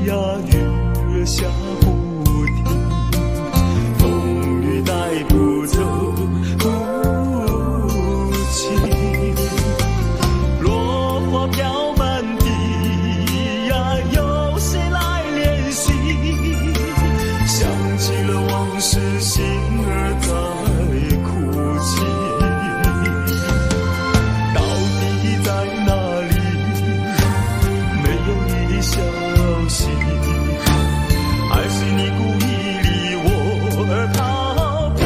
呀，月下不停，风雨带不走无情，落花飘满地呀，有谁来怜惜？想起了往事，心儿在哭泣。到底在哪里？没有你的消息，还是你故意离我而逃避？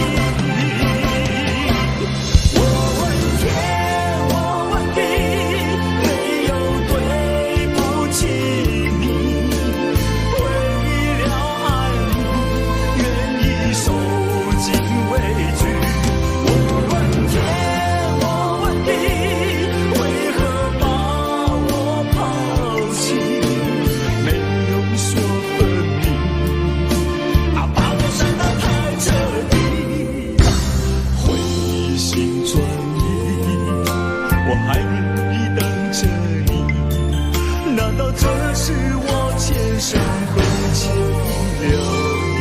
我问天，我问地，没有对不起你。为了爱你，愿意受尽委屈。我问天，我问地，为何把我抛弃？没有说分明，把我伤得太彻底。回心转意，我还愿意等着你。难道这是我前生亏欠了你？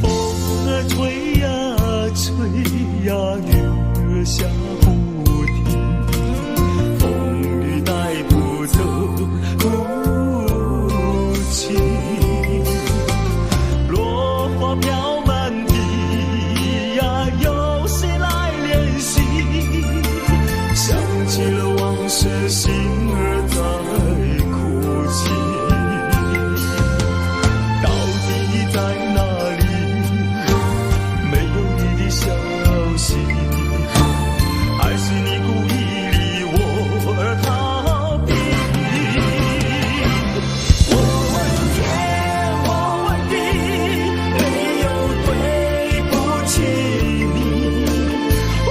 风儿吹呀吹呀，月下不停，风雨带不走无情，落花飘满地呀，有谁来怜惜？想起了往事，心儿在哭泣。到底在哪里？没有你的消息，还是你故意离我而逃避？我问天，我问地，没有对不起你。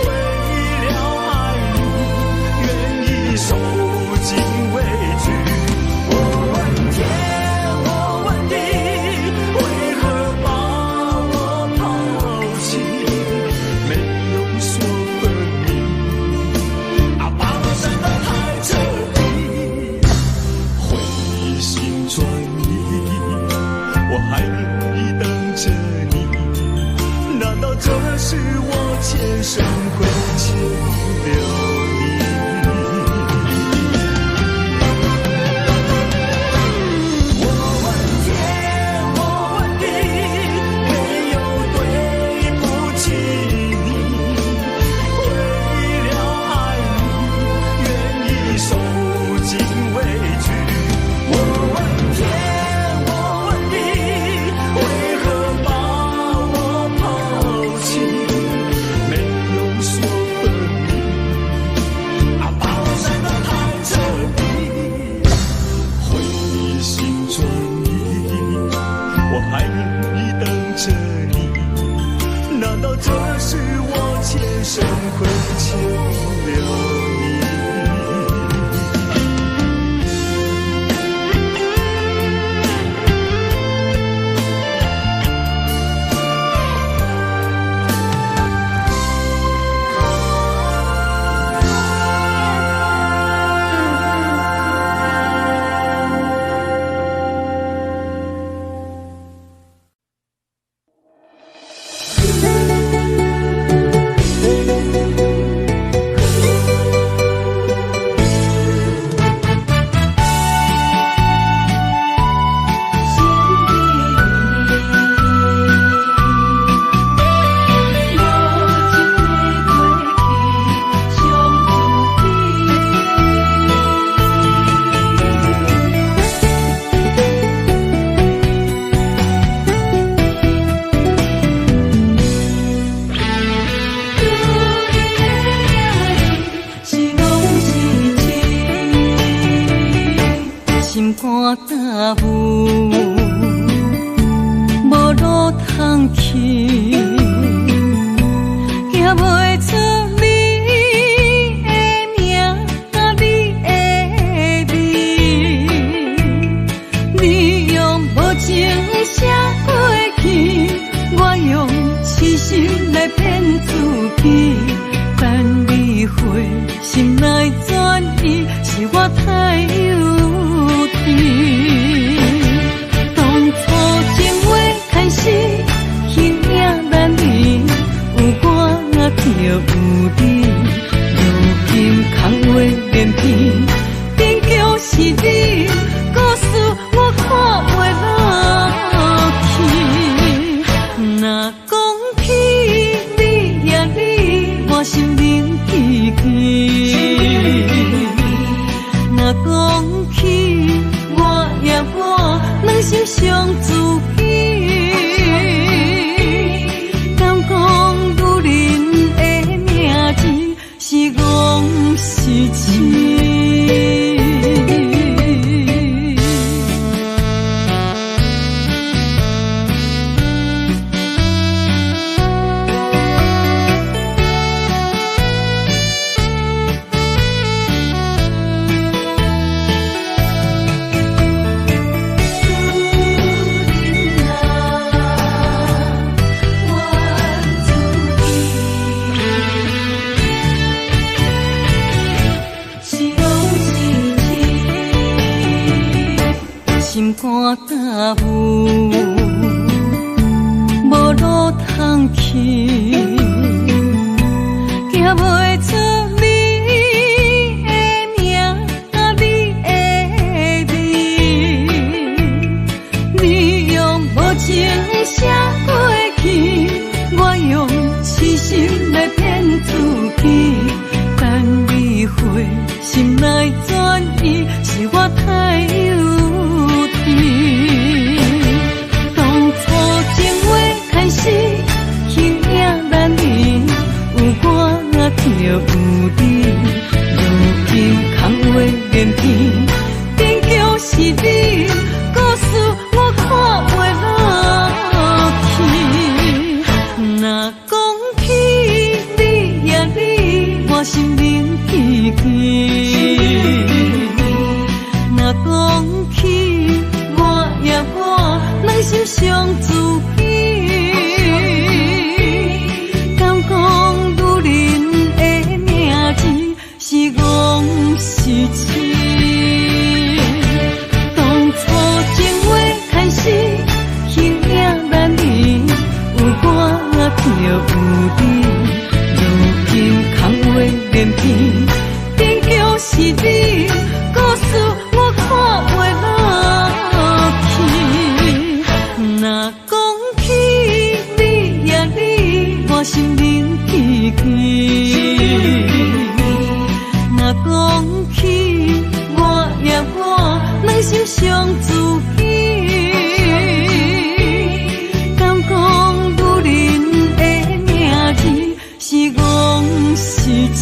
为了爱你，愿意受尽委屈。我问天，我问地，为何把我抛弃？没有说分明，把我伤得太彻底。回心转意，我还愿意等着你。难道这是我前生亏欠了你？我问天，我问地，没有对不起你。为了爱你，愿意受尽委屈。我问天，我问地，为何把我抛弃？没有说分明，把我伤得太彻底。回心转意，我还愿意等着你。难道这是我前生亏欠了你？肝焦有，无路通去，行袂出你的名，甲你的味，上自己，敢讲女人的名字是戆是痴？心肝大雾，无路通去，行袂出你的名，你的字。你用无情写过去，我用痴心来骗自己。等你回心来转意，是我太幼。当初情话开始，轻影难离，有我就有你。如今空话连篇，终究是你，故事我看袂落去。若讲起你呀你，我心灵记记。若讲起人心上自己，敢讲女人的名字是戆是痴？当初情话开始，轻影难离，有我就有你。如今空话连篇，终究是你，故事我看袂落去。若讲起你呀你，我心灵记记。若讲起我呀我，人心上自己。敢讲女人的名字是戆是痴？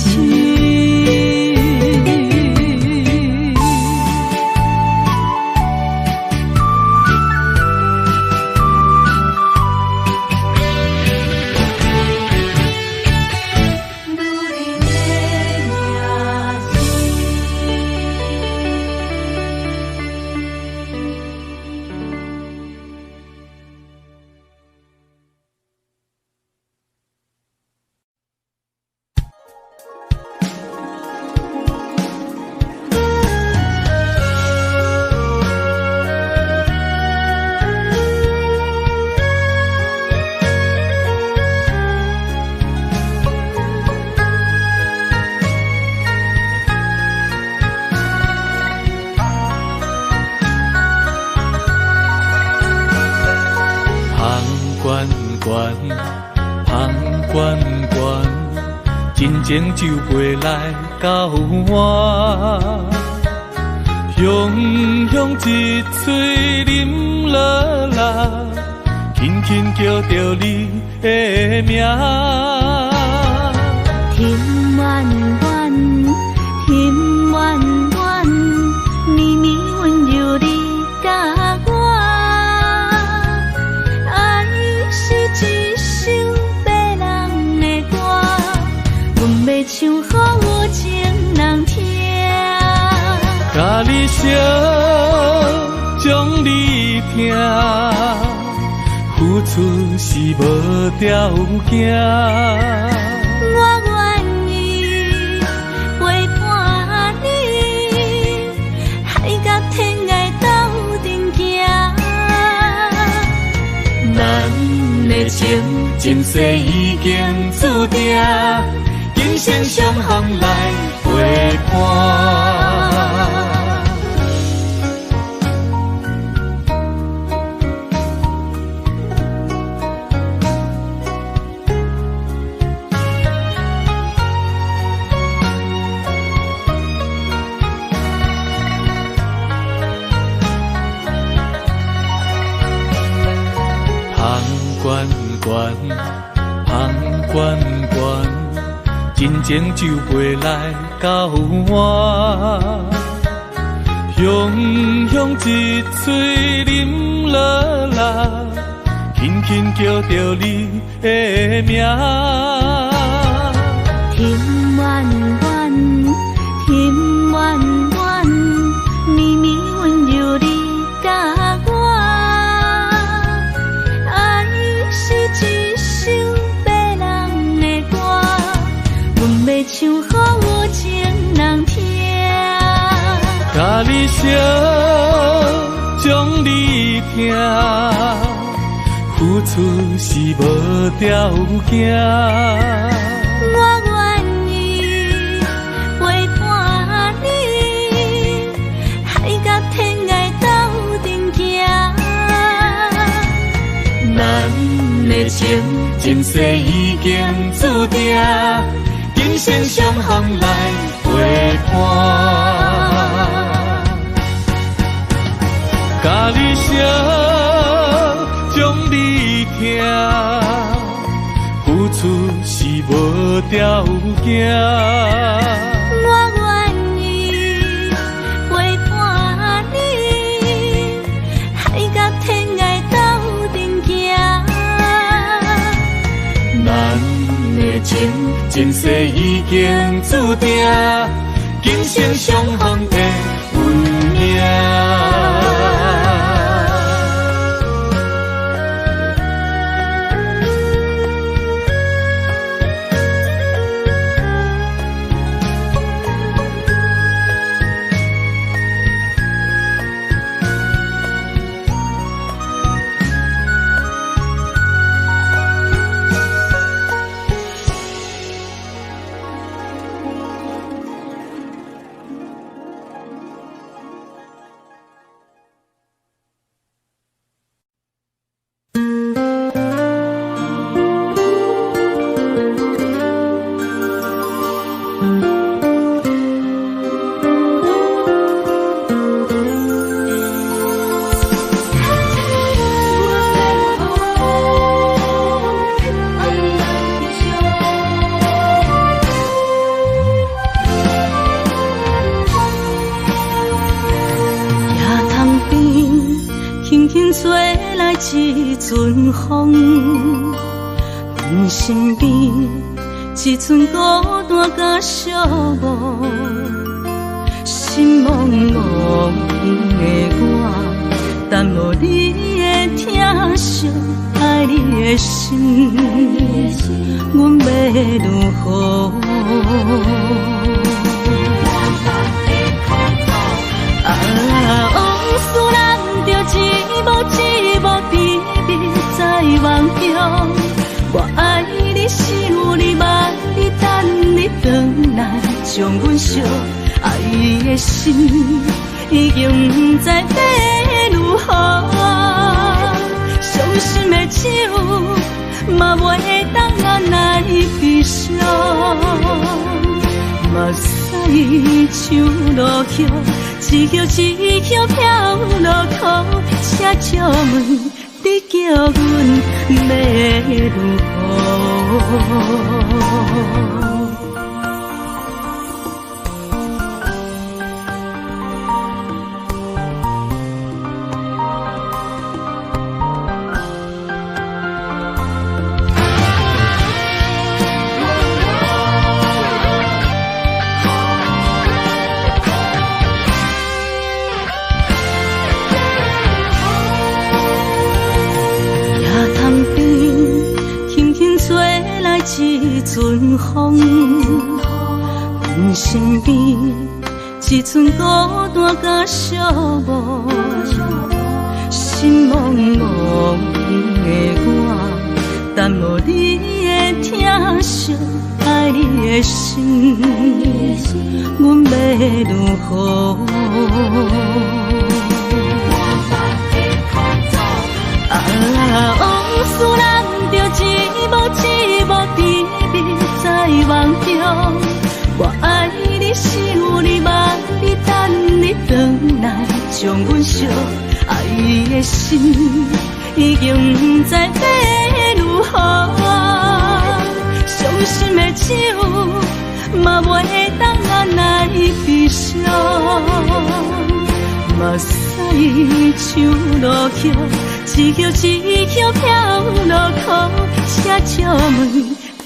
真情就袂来到我，雄雄一嘴啉落来，轻轻叫着你的名。天远远，天远远，绵绵温柔你甲我，爱是一首别人的歌。阮要唱予有情人听，甲你相将你听，付出是无条件。我愿意陪伴你，海角天涯斗阵行。咱的情前世已经注定。今生相逢来陪伴。悬，香悬悬，真情就袂来到我。雄雄一嘴啉落来，轻轻叫着你的名。天远远，天远远，绵绵温柔你甲我。爱是一首别人的歌，阮要唱予有情人听。甲你烧，将你疼，付出是无条件。我愿意陪伴你，海角天涯斗阵行。咱的情，前世已经注定，今生相逢来陪伴。甲你烧，将你疼，付出是无条件。我愿意陪伴你，海角天涯斗阵行。咱的情，前世已经注定，今生相逢的运命。一阵风，阮身边一阵孤单甲寂寞，心茫茫的我，等无你的疼惜，爱你的心，阮要如何？往事难着一幕一幕甜蜜在梦中。我爱你是有你梦，你等你回来，将阮惜爱的心已经不知要如何。伤心的手嘛袂当按来悲伤。目屎像落雨，一曲一曲飘落土。请借问你叫阮要如何？一阵风，阮身边一阵孤单甲寂寞，心茫茫的我，等无你的疼惜，爱你的心，阮要如何？往事难着一幕一幕甜蜜在梦中。我爱你是有你梦，你等你回来，将阮惜爱的心已经不知要如何。伤心的手，嘛袂当按来悲伤。目屎像落雨，一曲一曲飘落雨，车笑问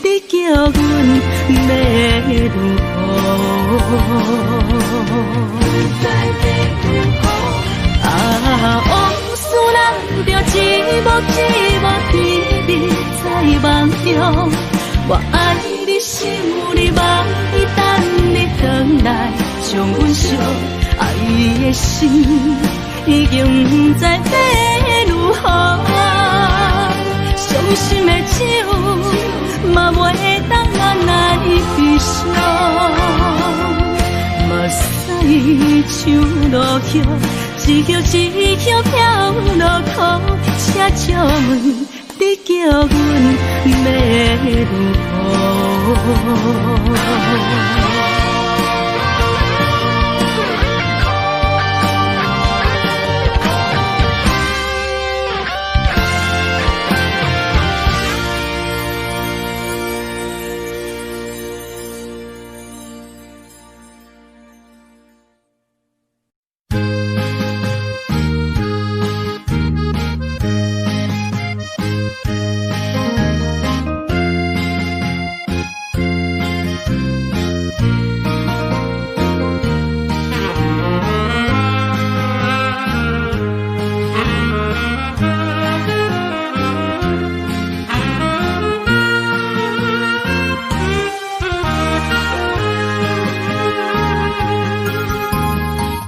你叫阮要如何？往事人着一幕一幕甜蜜在梦中。我爱你想你望你等你回来，将阮惜爱的心已经不知要如何。伤心的手嘛袂当按来悲伤。目屎像落雨，一曲一曲飘落雨，车笑问你叫阮要如何？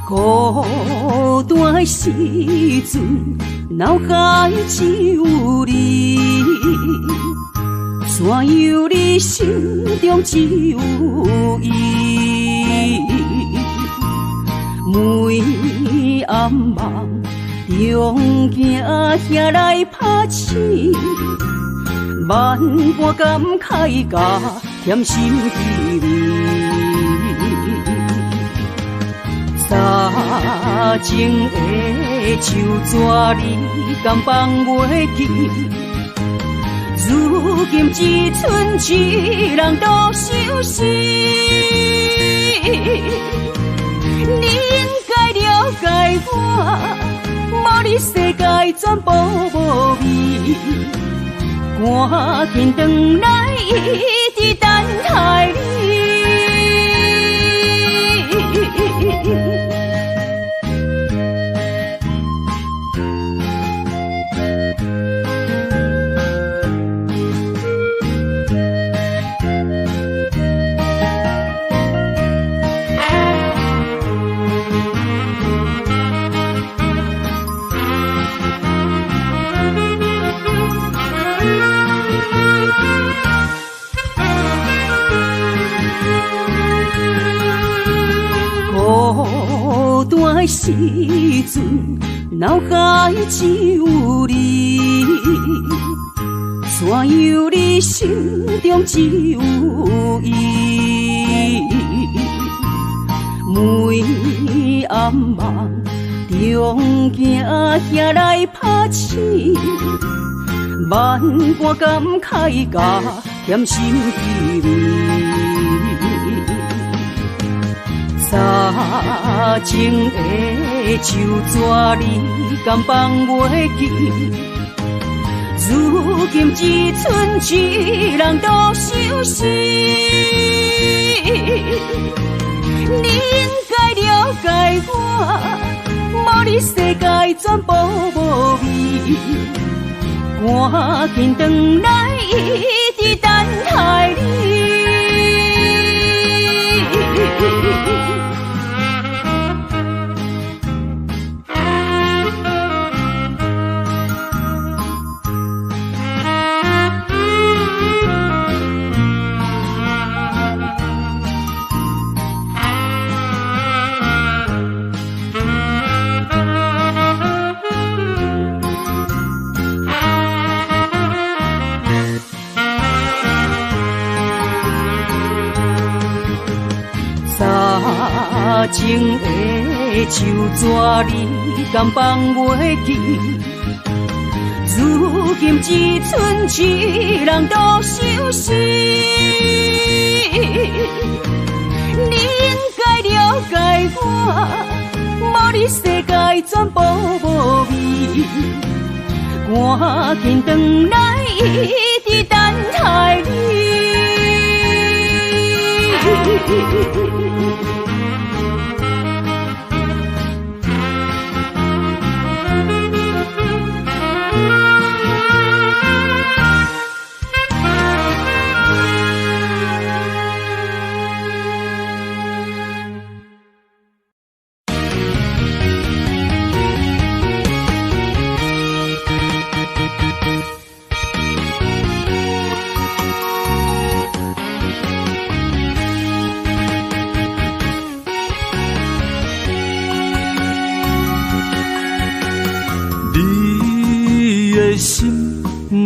孤单的时阵，脑海只有你，怎样你心中只有伊？每暗梦中惊遐来拍醒，万般感慨甲添心滋味。早情的手纸你敢放袂记？如今只剩一人独相思。你应该了解我，无你世界全部无味。赶紧回来，一直等待你。孤单的时阵，脑海只有你，怎样你心中只有伊？每暗梦中惊遐来拍醒，万般感慨甲添心滋味。早情的手纸你敢放袂记？如今只剩一人独相思。你应该了解我，无你世界全部无味。赶紧回来，一直等待你。早情的手纸你敢放袂记？如今只剩一人独守死。你应该了解我，无你世界全部无味。赶紧回来，一直等待你。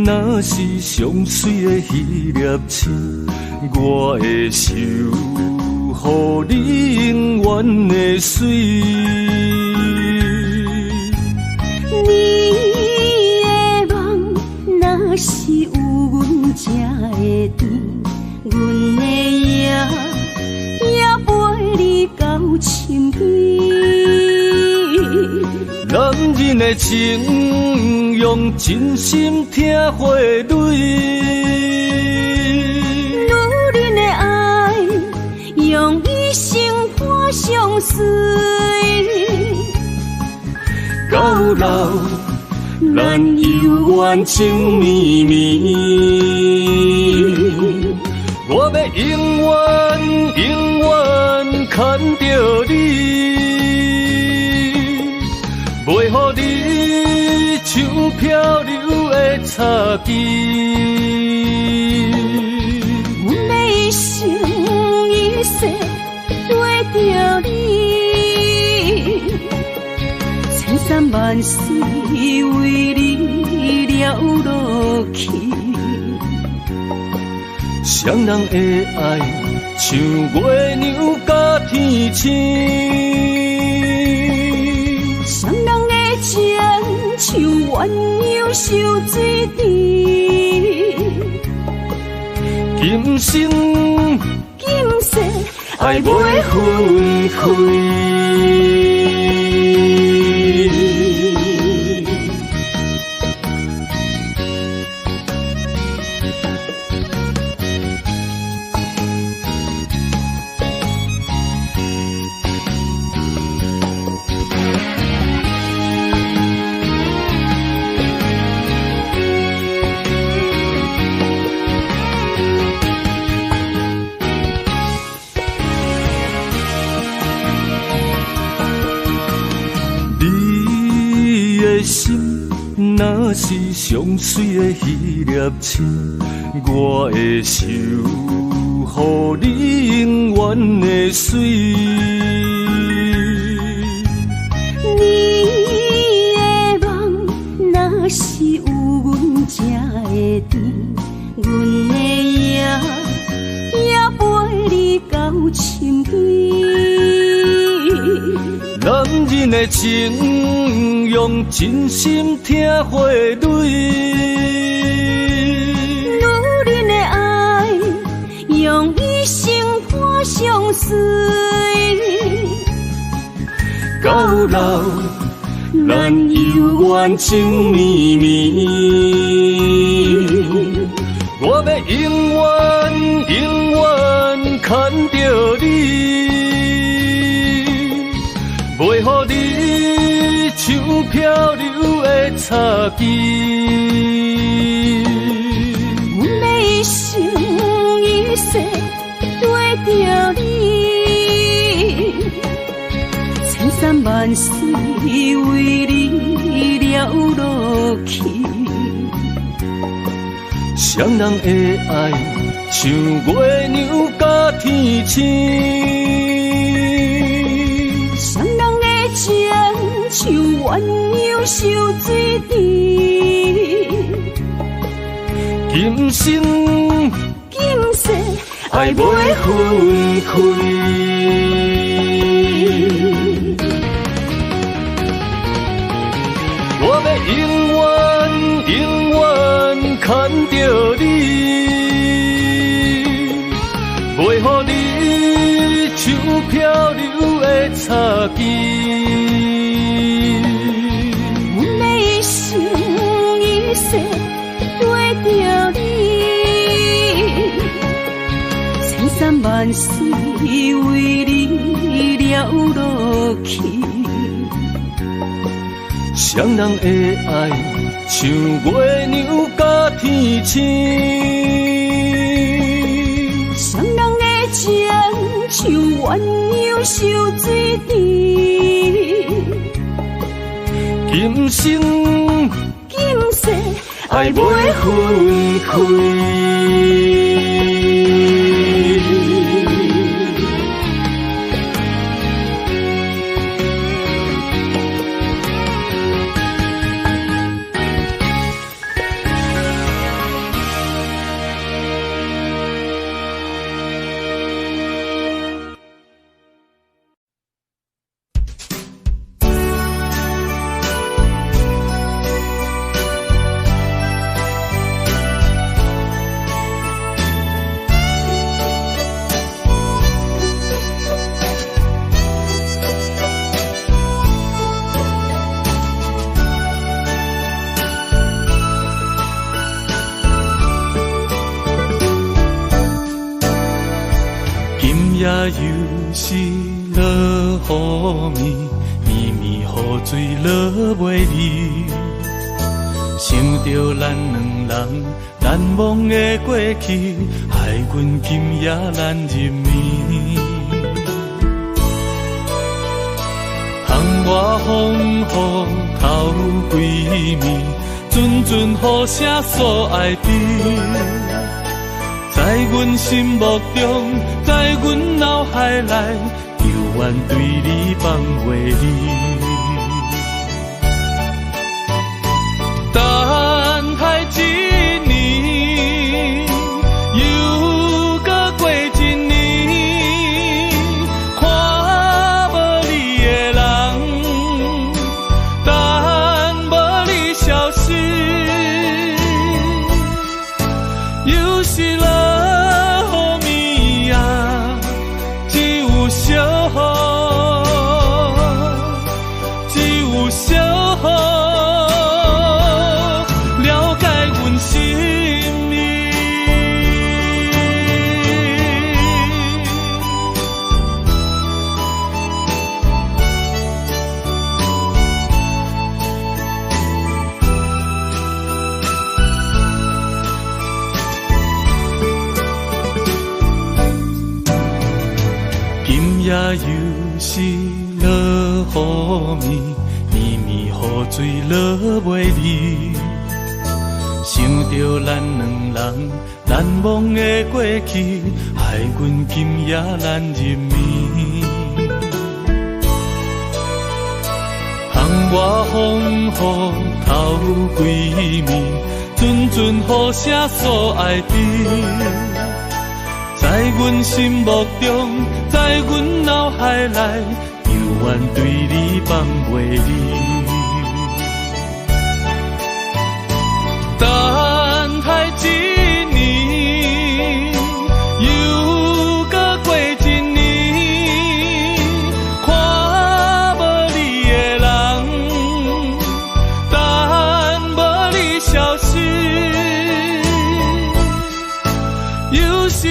若是上水的迄粒星，我会守护你永远的水。你的梦若是有阮才会甜，阮的也陪你到深边。男人的情，用真心听花蕊；女人的爱，用一生伴相随。到老，咱犹原情绵绵。我要永远永远牵着你。袂予你像漂流的草枝，阮要一生一世跟着你，千山万水为你了落去。双人的爱像月亮甲天星。双人的情像鸳鸯守水池，今生今世爱袂分开。若是上水的迄粒星，我会守护你永远的水。你的梦若是有阮才会甜，阮的也陪你到深边。男人的情，用真心听花蕊；女人的爱，用一生伴相随。到老，咱犹原情绵绵。我要永远永远牵着你。袂予你像漂流的草枝，阮要一生一世跟着你，千山万水为你了落去。双人的爱像月亮甲天星。像鸳鸯守水池，今生今世爱袂分开。我要永远永远牵着你，袂予你像漂流的草枝。阮的一生一世对着你，千山万水为你了落去。双人的爱像月亮甲天星，双人的情像鸳鸯守水池。今生今世爱袂分开。又是落雨暝，绵绵雨水落袂离。想着咱两人难忘的过去，害阮今夜难入眠。窗外风雨透几暝，阵阵雨声诉爱知。在阮心目中，在阮脑海内，犹原对你放袂离。等待一年，又搁过一年，看无你的人，等无你消失，又是也又是落雨暝，绵绵雨水落袂离。想着咱两人难忘的过去，害阮今夜难入眠。窗外风雨透几暝，阵阵雨声诉爱知。在阮心目中，在阮脑海内，犹原对你放袂离。等待一年，又搁过一年，看无你的人，等无你消失，又是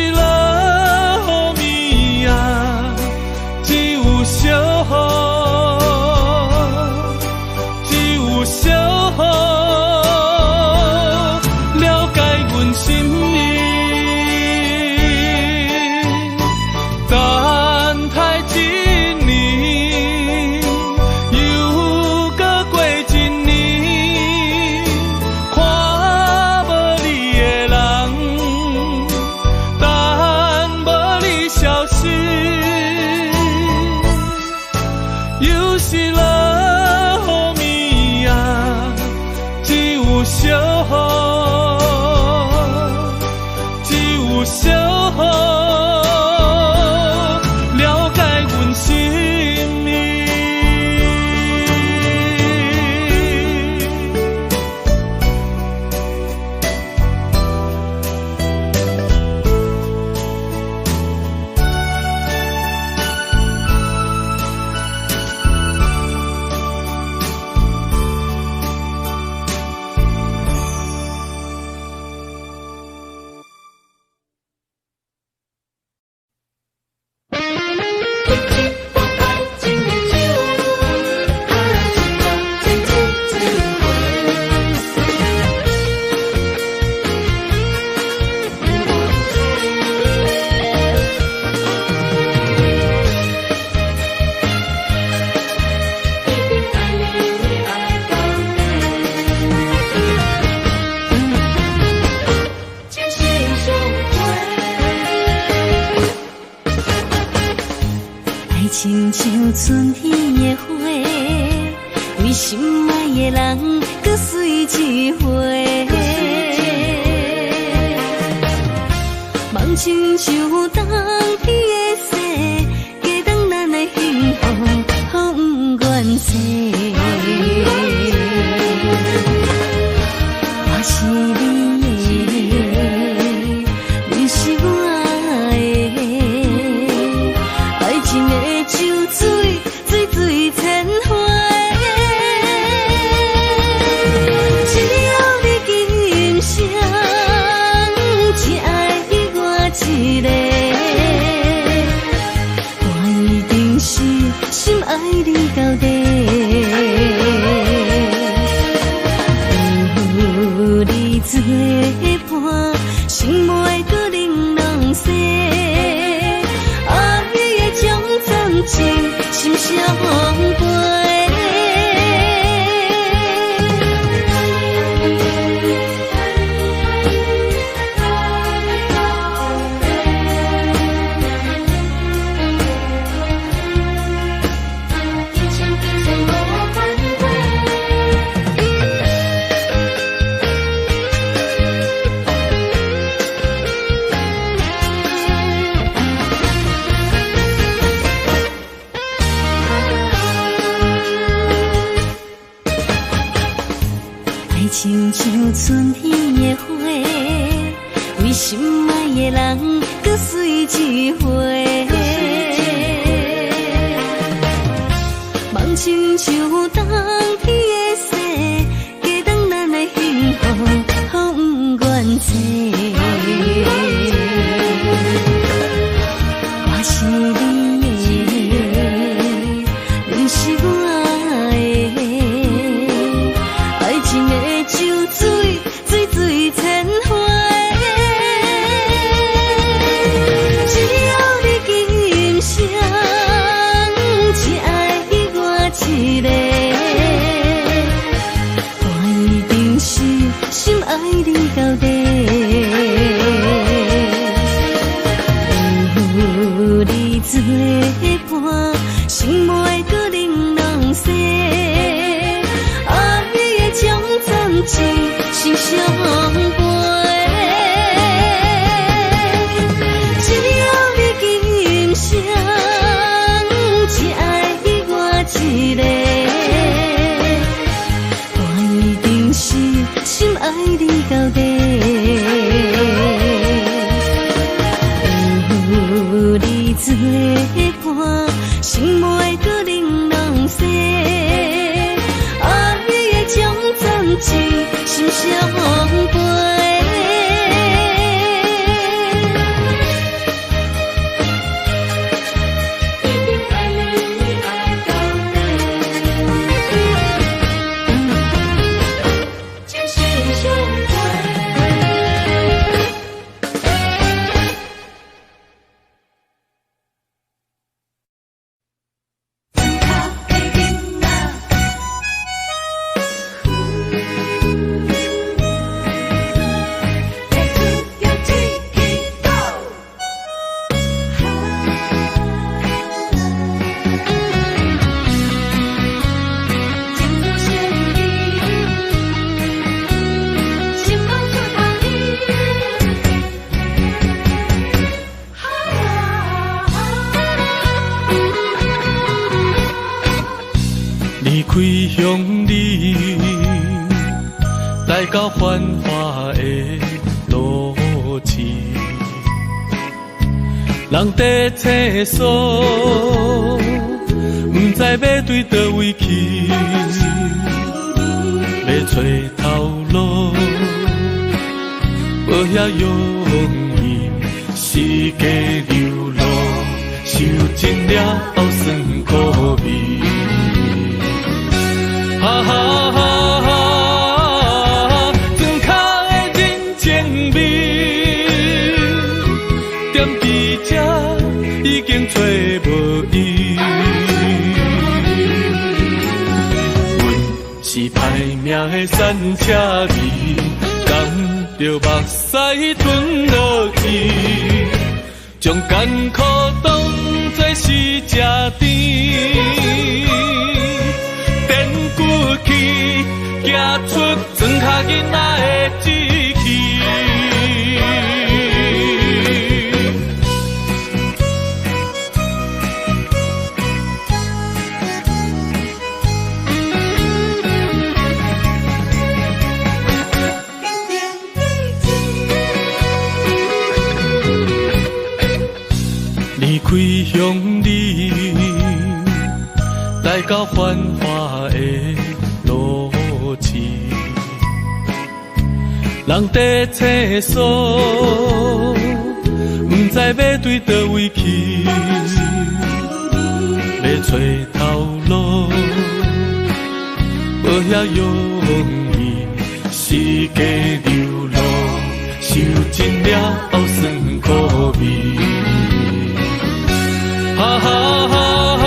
春天的花，为心爱的人，搁随一回。梦亲像冬天的雪，加重咱的幸福，予不愿舍。我是你的，你是我的，爱情的酒水，水水千花。只要你今生只爱我一个，我一定是心爱你到底。有你作伴，心袂搁玲珑色，暗夜的将暂时心相陪。爱情像春天的花，为心爱的人，搁随一回。梦亲像冬天的雪，加重咱的幸福，予不愿舍。我是你的，你是我的，爱情的酒水，水水千花。只要你今生只爱我一个，我一定是心爱你到底。有你作伴，心袂搁玲珑色，暗夜的将暂时心相陪。只要你今生只爱我一个，我一定是心爱你到底。有你作伴，心袂搁玲珑色，暗夜的将暂时心相陪。离开乡里，来到繁华的都市，人在厕所，不知要对倒位去，要找头路，无遐容易，世界流落，受尽了酸苦味。哈哈哈哈，床脚的人情味，踮伫这已经找无伊。阮是歹命的山车味，甘着目屎吞落去，将艰苦当作是吃甜。出庄脚囡仔的志气。离开乡里，来到繁华的路市，人在厕所，不知要对倒位去，要找头路，无遐容易，世界流浪，受尽了后酸苦味。哈哈哈哈！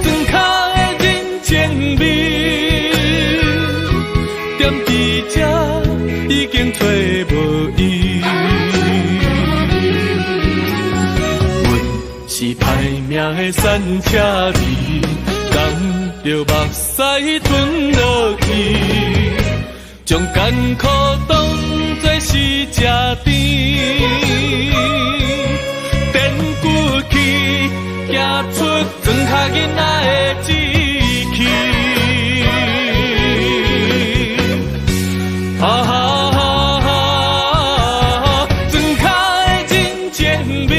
庄脚的人情味，踮伫这已经找无伊。阮是歹命的山车儿，甘着目屎吞落去，将艰苦当作是吃甜。行出庄脚囡仔的志气，哈哈哈哈！庄脚的人情味，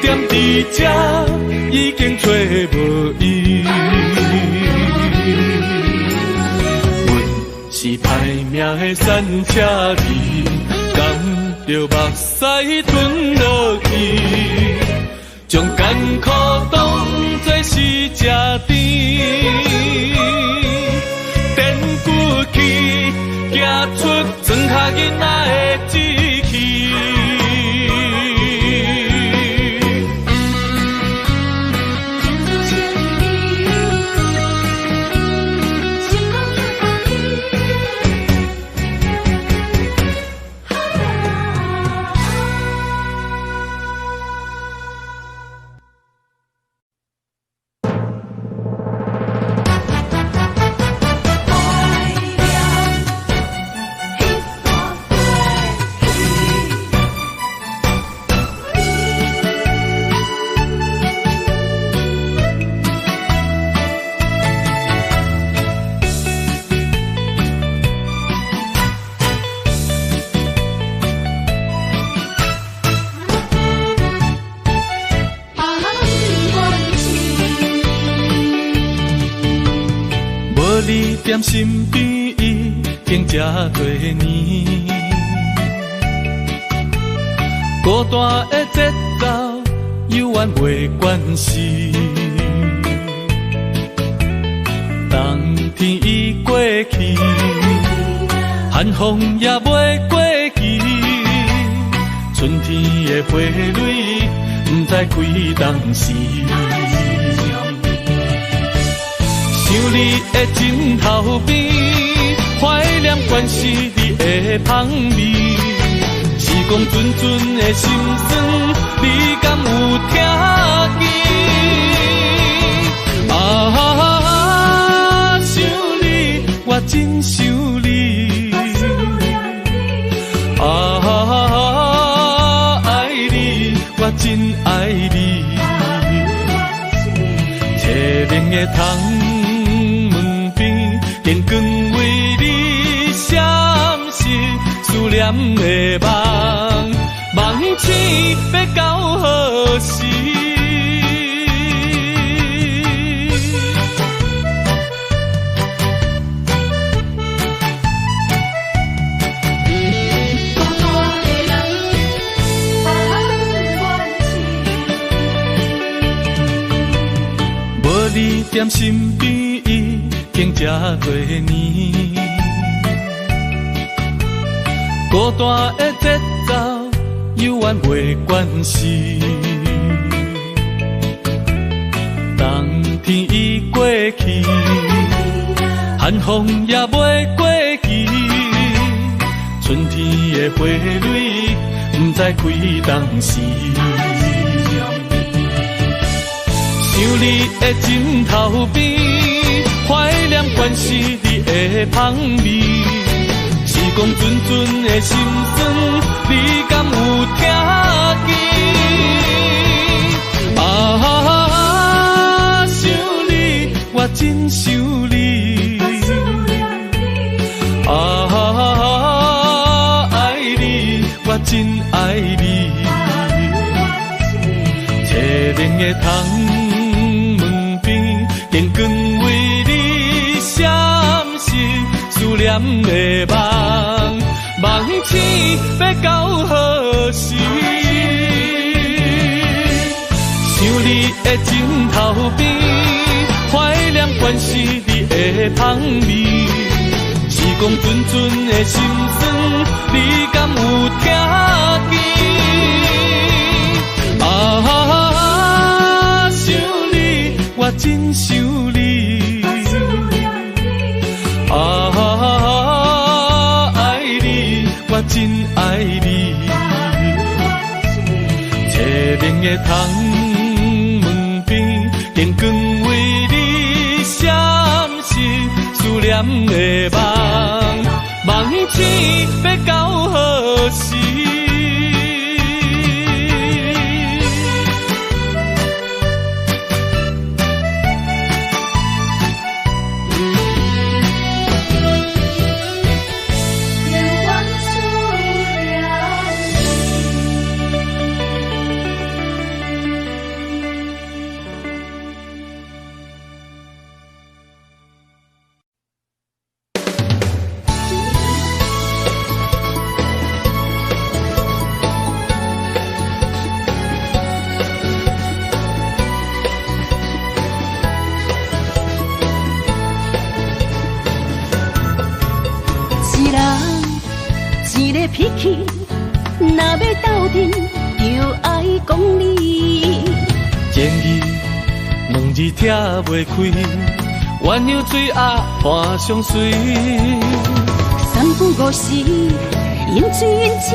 踮伫这已经找无伊。阮是歹命的山车儿，甘着目屎吞落去。将艰苦当作是吃甜，踮骨气，行出庄脚囡仔的志气。你踮身边已经这多年，孤单的节奏犹原袂惯势，冬天已过去，寒风也袂过期，春天的花蕊不知开当时。想你的枕头边，怀念关是你的香味。时光阵阵的心酸，你敢有听见？啊，想你，我真想你。啊，爱你，我真爱你。凄冷的窗。电光为你闪烁，思念的梦，梦醒要到何时？无你踮身边。经这多年，孤单的节奏犹原袂惯势。冬天已过去，寒风也袂过期，春天的花蕊不知开当时。想你的枕头边。香味。是讲阵阵的心酸，你敢有听见？啊，想你，我真想你。啊，爱你，我真爱你。凄凉的窗门边，坚决为你闪烁思念的梦，梦醒要到何时？想你的枕头边，怀念全是你的香味。是讲阵阵的心酸，你敢有听见？啊，想你，我真想你。啊，爱你，我真爱你。凄凉的窗门边，坚决为你闪烁思念的梦，梦醒要到何时？脾气，若要斗阵，就爱讲理。前语两字拆袂开，鸳鸯水鸭伴相随。三不五时，饮水饮水，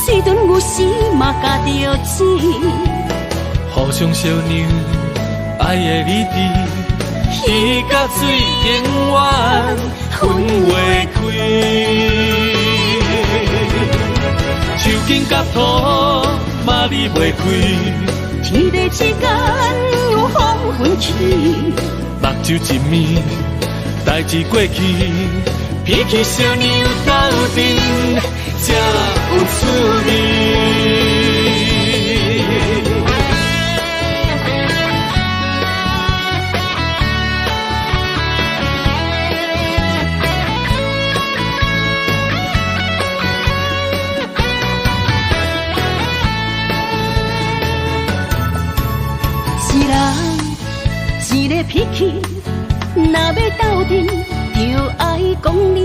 水顿有时嘛加着钱。互相相让，爱的理智，鱼甲水永远分袂开。手紧甲土嘛离袂开，天地之间有风分起，目睭一暝，代志过去，脾气小娘斗阵才有趣味。一个脾气，若要斗阵，就爱讲理。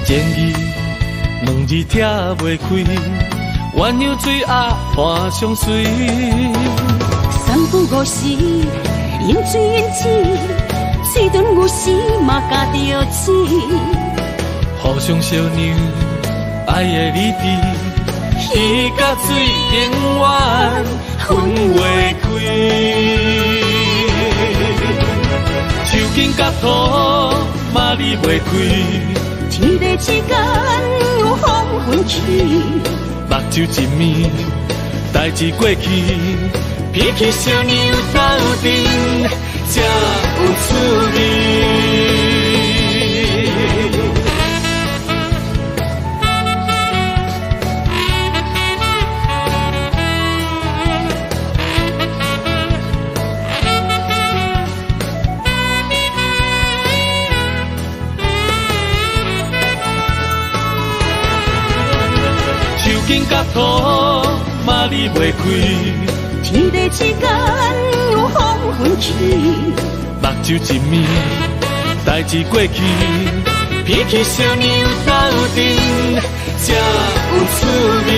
前语两字拆袂开，鸳鸯水鸭伴相随。三不五时，饮水饮水，水顿有时嘛加着钱。互相相让，爱的理智，鱼甲水永远分袂开。手紧甲土嘛离袂开，天地之间有风分起，目睭一暝，代志过去，脾气小娘斗阵才有趣味。紧甲土嘛离袂开，天地之间有风分起，目睭一暝，代志过去，脾气小娘斗阵才有趣味。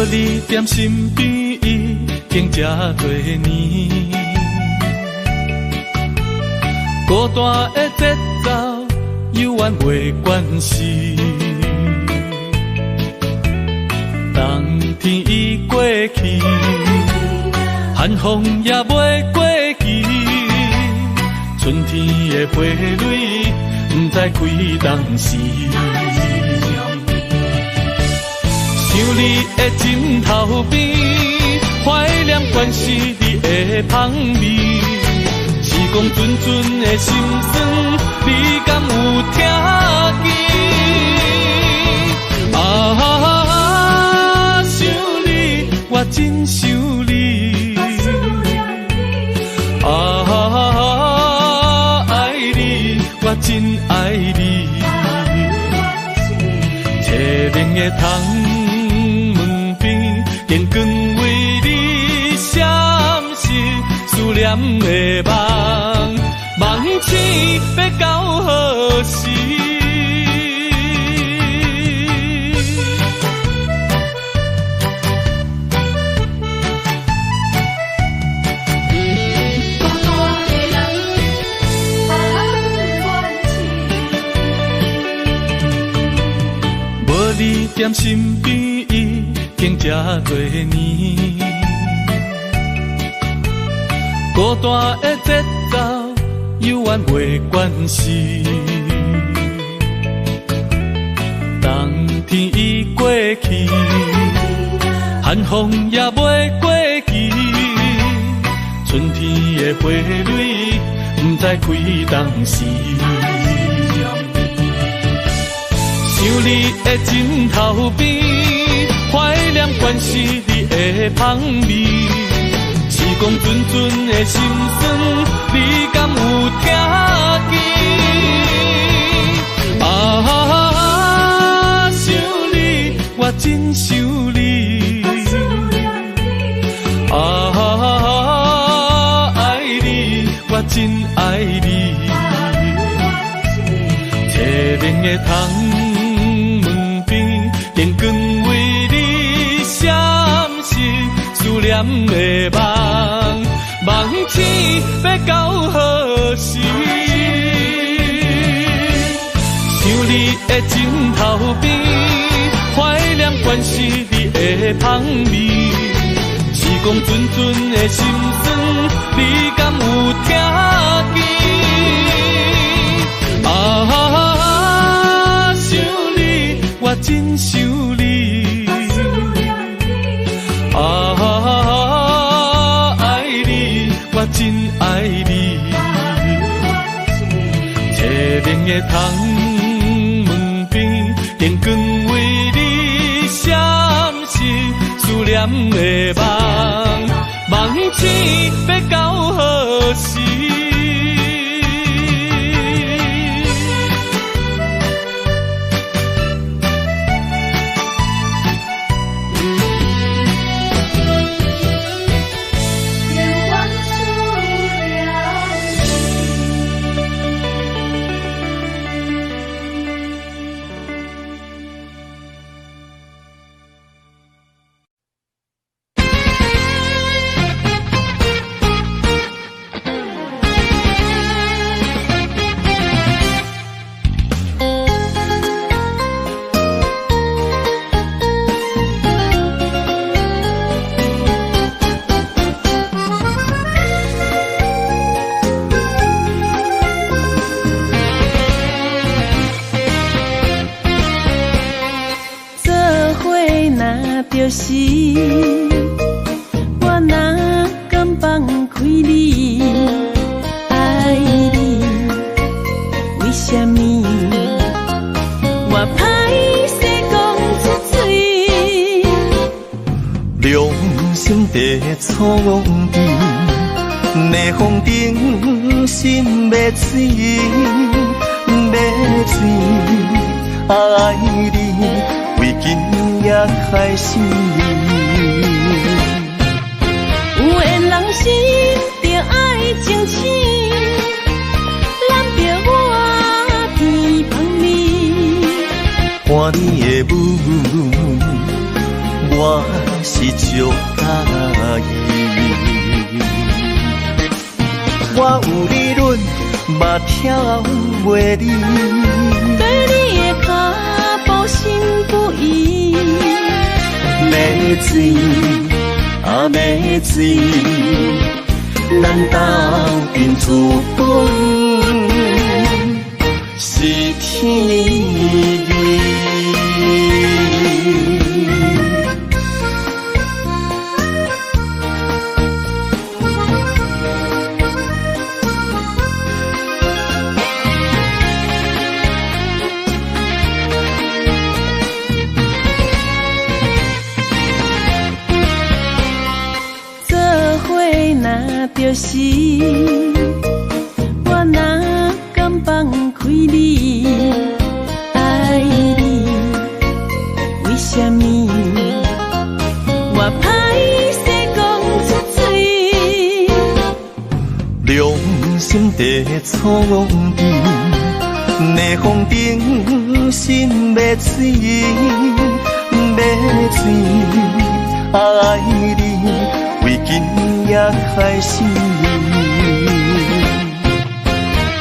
你踮身边已经这多年，孤单的节奏犹原袂惯势，冬天已过去，寒风也袂过期，春天的花蕊不知开当时。想你的枕头边，怀念关是你的香味。时光阵阵的心酸，你敢有听见？啊，想你，我真想你。啊，爱你，我真爱你。凄冷的窗。电光为你闪烁，思念的梦，梦醒要到何时？无你踮身边。经这多年，孤单的节奏犹原袂惯势，冬天已过去，寒风也袂过期，春天的花蕊不知开当时。想你的枕头边。怀念关是你的香味，时光阵阵的心酸，你敢有听见？啊，想你，我真想你。啊，爱你，我真爱你。凄冷的窗门边，电光为。思念的梦，梦醒要到何时？想你的枕头边，怀念关是你的香味。时光阵阵的心酸，你敢有听见？啊，想你，我真想你。我真爱你，凄冷的窗门边，电光为你闪烁，思念的梦，梦醒要到何时？就是我哪敢放开你，爱你，为什么我歹势讲出嘴？良心在苍地，逆风顶心要碎，要碎，爱你，为今也开始。有缘人心着爱情深，揽着我天芳你。看你的舞，我是足介意。我有理论，嘛跳袂离，对你的脚步心不移。要水啊要水，咱斗阵资本是天意。就是我哪敢放开你，爱你，为什么我歹势讲出嘴？良心地创治，逆风顶心要水，要水爱你。为今也开始，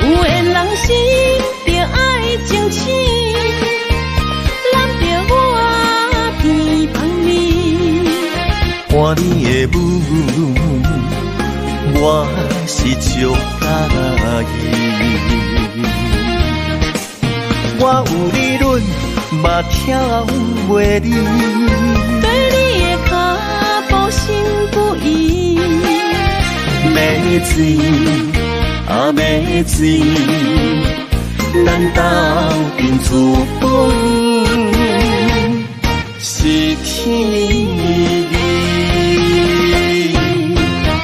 有缘人是着爱争取，揽着我偏帮你。看你的舞，我是足介意。我有理论，嘛跳袂离，对你的脚步心不移。要水啊要水，咱斗阵资本是天意。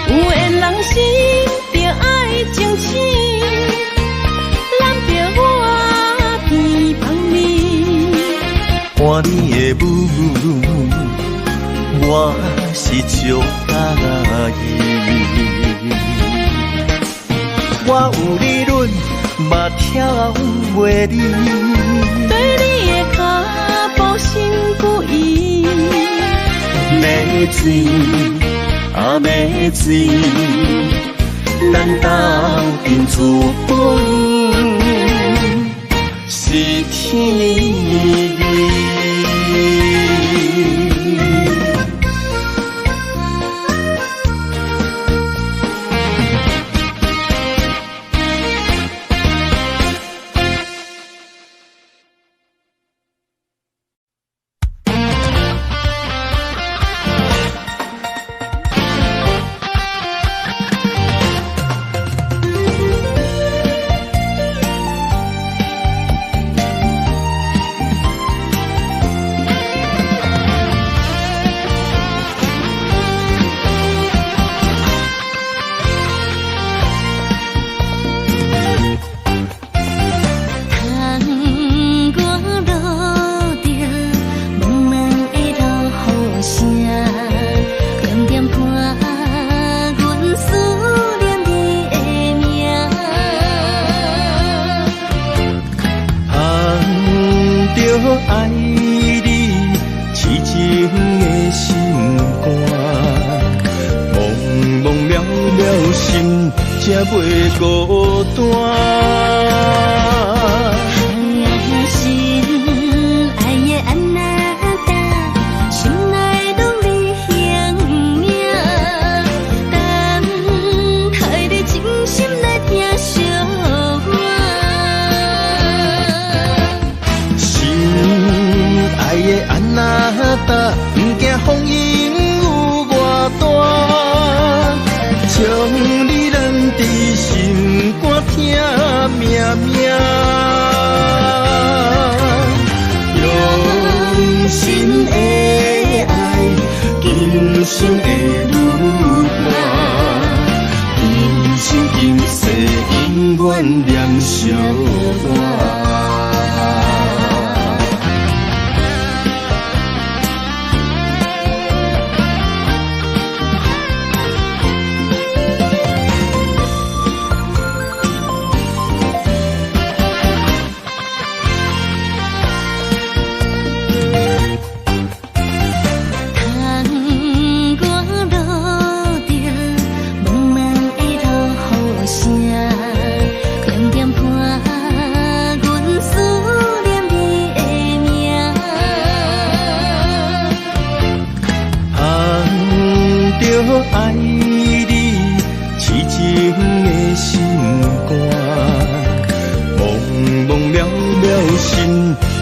有缘人是着爱争取，揽着我偏帮你。看你的舞，我是足介意。我有理论，嘛跳袂离，对你的脚步心不移。要水啊要水，咱斗阵资本是天意。爱你痴情的心肝，茫茫渺渺心才袂孤单。不惊风雨有偌大，将你揽在心肝疼命命，用心的爱，今生会愈伴，今生今世永远念相伴。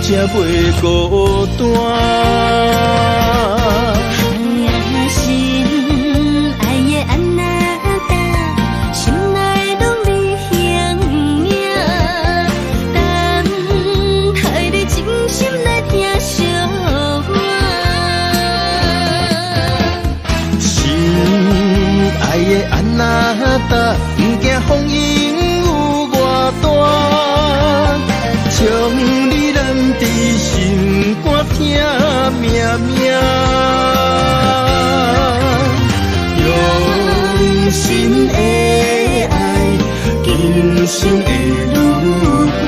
才袂孤单。心爱的安那达，心内拢你形影，等待你真心来听惜我。心爱的安那达，不惊风影有偌大，将你揽伫心肝疼命命。用心的爱，今生会愈伴，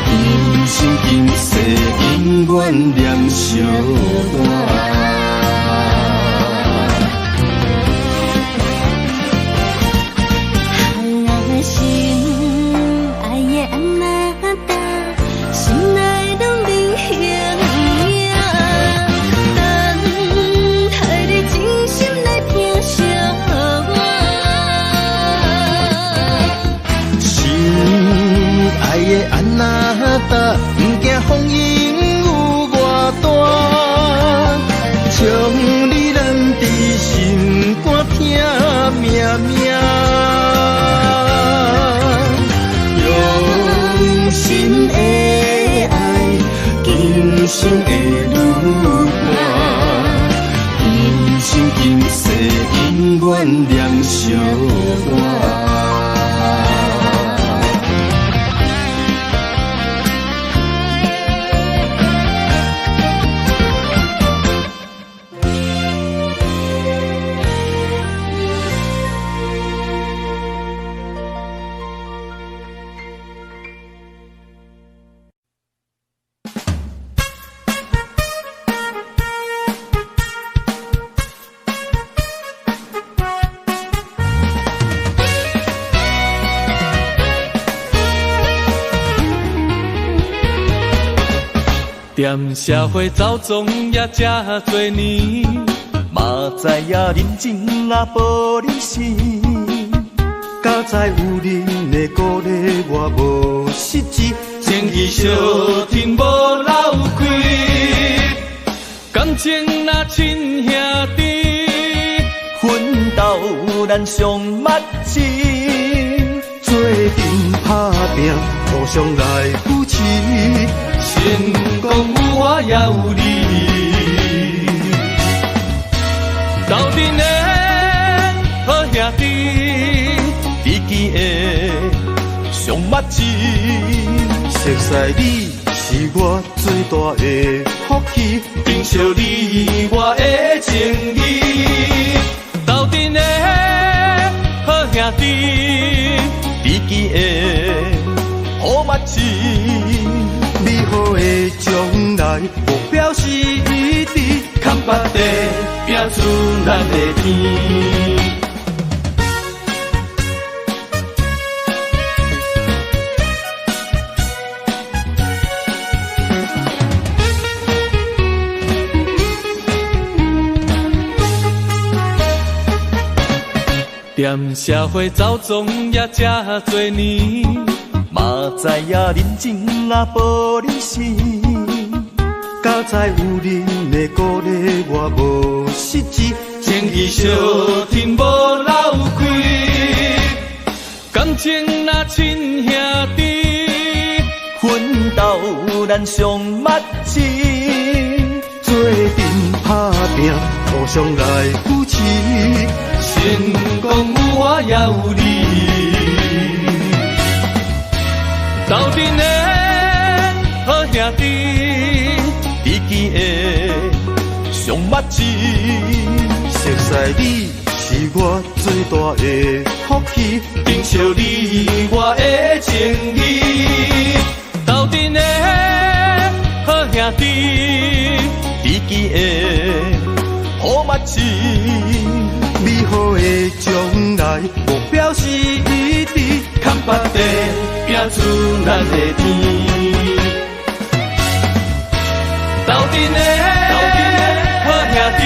今生今世永远念相伴。不惊风影有偌大，将你揽伫心肝疼命命。用心的爱，今生会愈伴，今生今世永远念相伴。踮社会走总也这多年，嘛知影人情若无理性，敢知有人的鼓励我无实际，情义相挺无漏开，感情若亲兄弟，奋斗咱上默契，做阵打拼，互相来扶持。成功有我也有你，斗阵的好兄弟，知己的上默契。熟悉你是我最大的福气，珍惜你我的情义，斗阵的好兄弟，知己的好默契。美好的将来目标是一致，看北地拼出咱的天。踮社会走总也这多年，嘛知影人情若无理性，敢知有人的鼓励我无实际，情义相挺无漏开，感情若亲兄弟，奋斗咱上默契，做阵打拼，互相来扶持。成功有我也有你，斗阵的好兄弟，知己的上默契。熟悉你是我最大的福气，珍惜你我的情义，斗阵的好兄弟，知己的好默契。美好的将来目标是一致，看北地拼出咱的天。斗阵的好兄弟，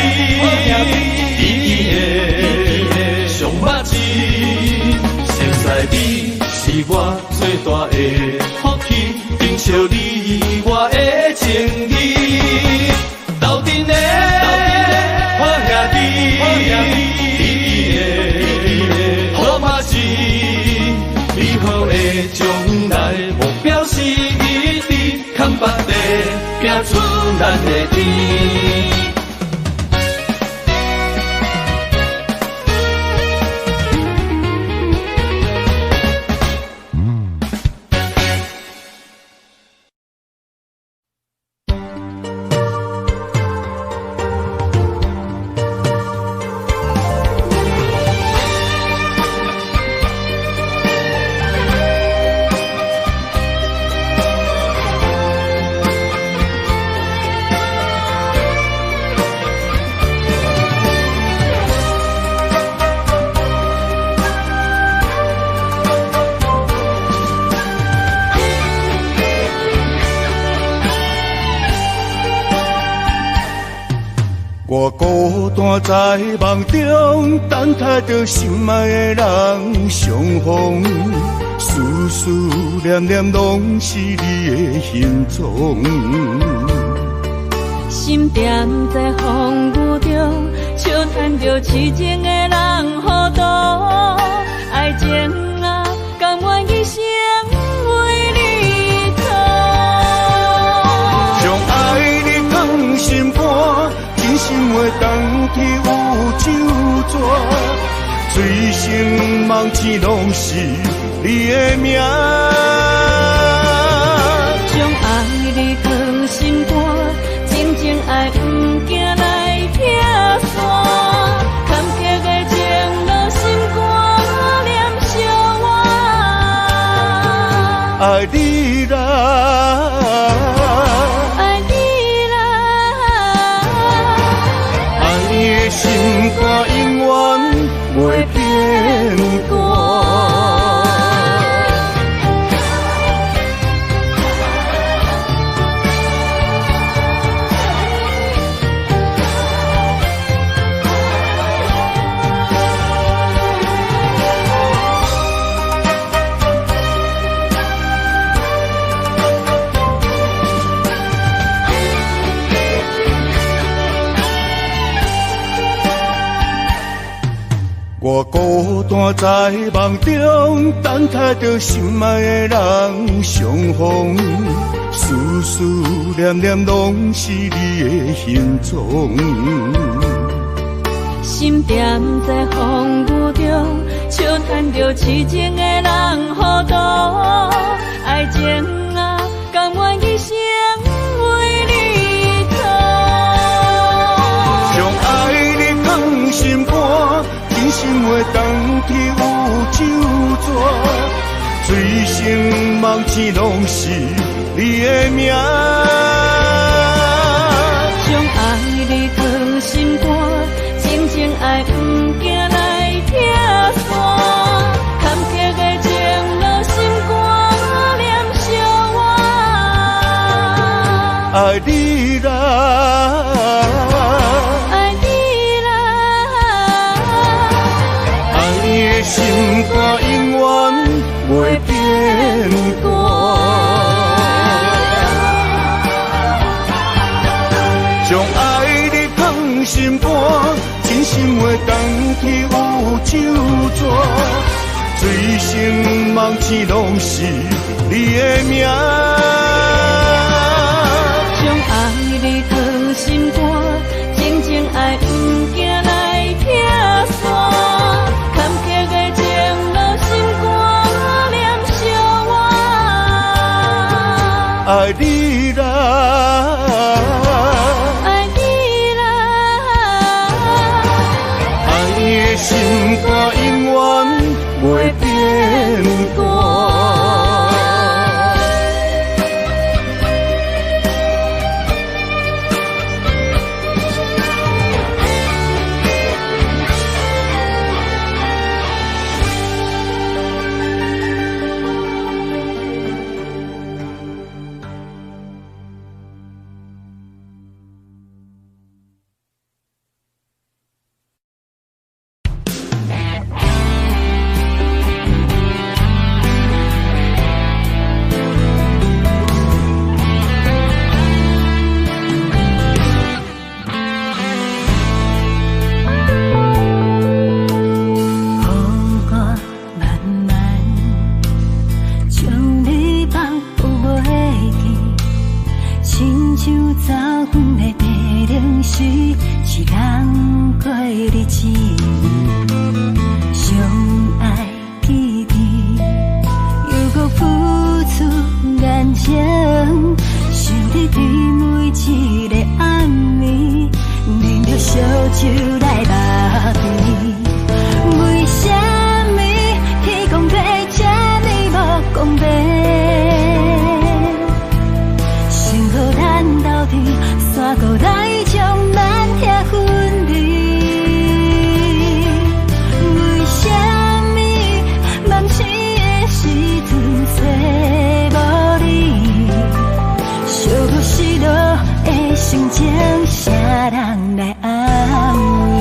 知己的上默契。熟悉你是我最大的福气，珍惜你拼出咱的天。我孤单在梦中，等待着心爱的人相逢，思思念念拢是你的形状。心惦在风雨中，笑叹着痴情的人糊涂，爱情啊，甘愿一生为你错。将爱你放心肝。真心话当去有酒泉，醉生梦醒拢是你的名。将爱你放心肝，真情爱不惊来拆散，坎坷的情落心肝念相偎。爱你啦。心肝永远袂变卦。我孤单在梦中，等待着心爱的人相逢，思思念念拢是你的形状。心惦在风雨中，笑叹着痴情的人糊涂，爱情啊，甘愿一生为你错。将爱你放心肝。真心话当去有酒泉，醉生梦醒拢是你的名。将爱你放心肝，真情爱不惊来拆散，坎坷的情落心肝念相偎。爱你啦。心肝永远袂变卦，将爱你放心肝，真心话当去有酒泉，醉生梦醒拢是你的名。将爱你放心肝，真情爱不惊来拆散。爱你啦，爱你啦，爱你的心肝永远袂变卦。像早昏的地零时，一人过日子，相爱记住，犹搁付出感情，想你对每一个暗暝，啉着烧酒来把味。为什么天公地这呢无公平？幸好咱斗阵，山谷来将咱拆分离。为什么梦醒的时阵找无你？小可失落的心情，啥人来安慰？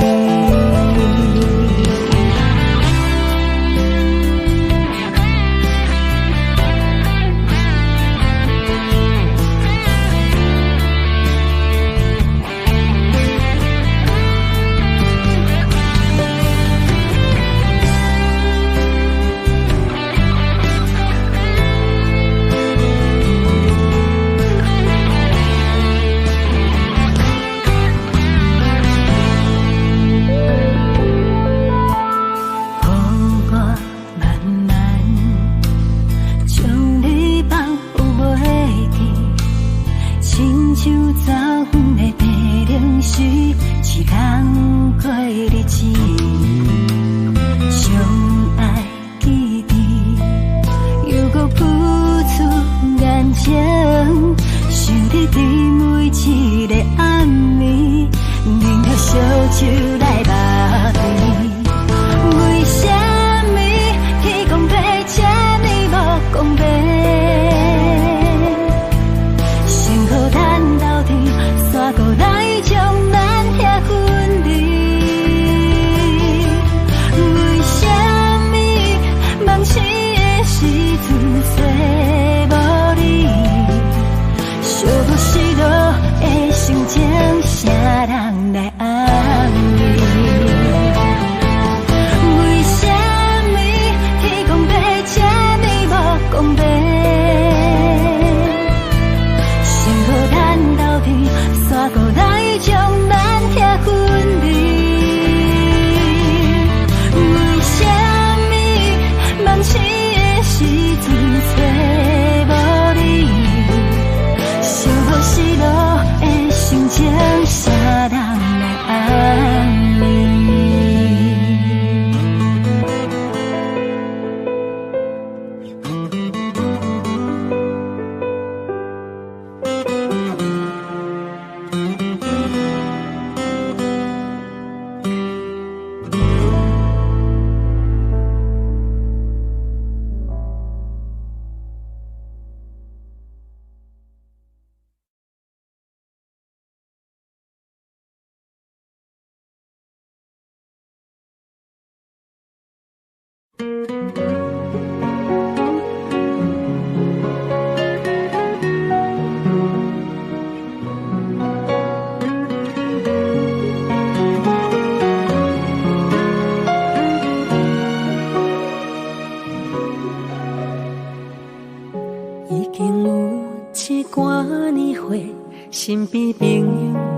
身边朋友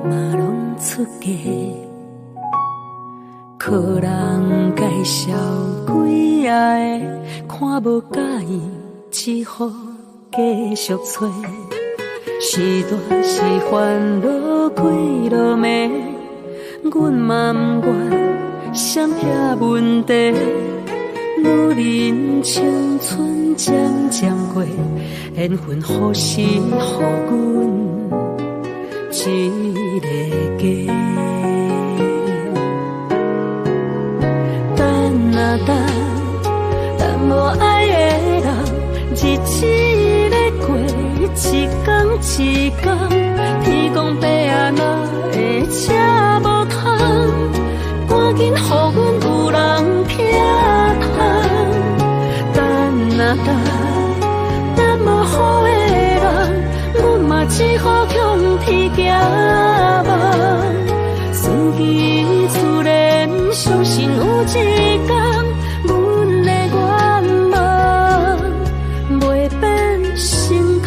嘛拢出家，靠人介绍几下的，看无介意，只好继续找。是大是烦恼几落暝，阮嘛不愿闪避问题。女人青春渐渐过，缘分何时予阮一个家？等啊等，等无爱的人，日子咧过，一天一天，天公伯啊哪会这无通？赶紧予阮有人疼痛。等啊等，等无好的人，阮嘛只好向天行望。顺其自然，相信有一天，阮的愿望袂变成空。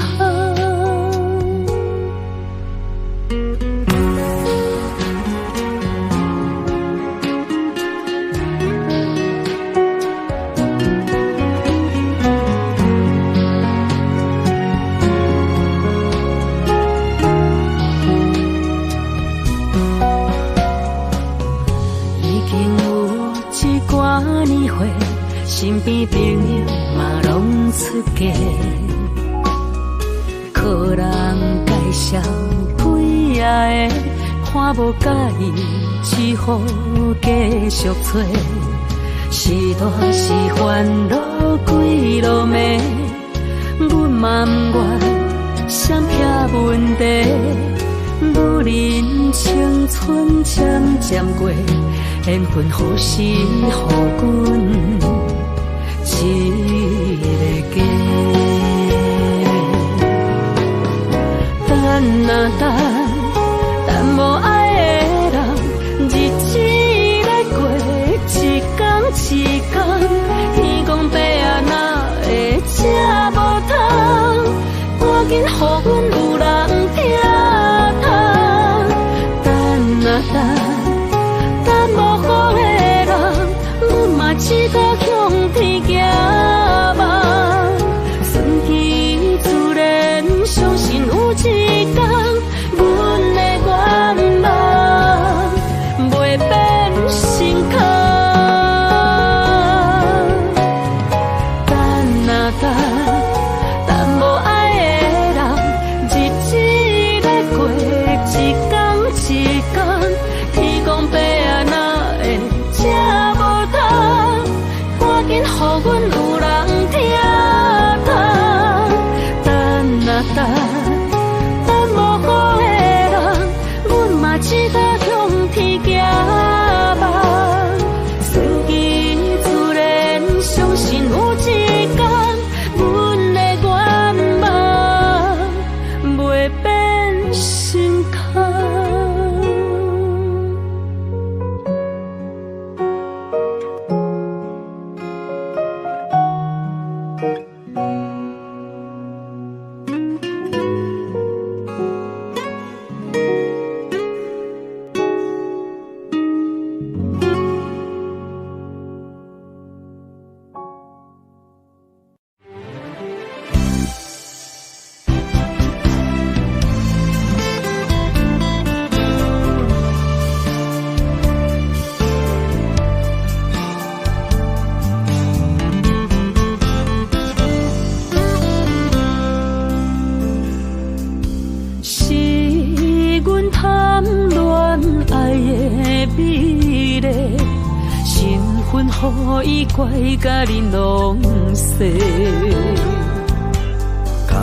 身边朋友嘛拢出嫁，靠人介绍几下个，看无介意，只好继续找。是大是烦恼几落暝，阮嘛不愿闪避问题。女人青春渐渐过，缘分何时予阮一个家？等啊等无爱的人，日子在过，一天一天，天公伯啊哪会吃无通？赶紧予阮有人听。等无好的人，阮嘛只得向天行望。顺其自然，相信有一天，阮的愿望袂变成空。等啊等无爱的人，日子在过，一天一天。天公伯啊，哪会吃无通？赶紧予阮有人听通。等啊等无好的人，阮嘛只得向天行望。顺其自然，相信有一天，阮的愿望袂变成空。予伊怪甲你拢说，甘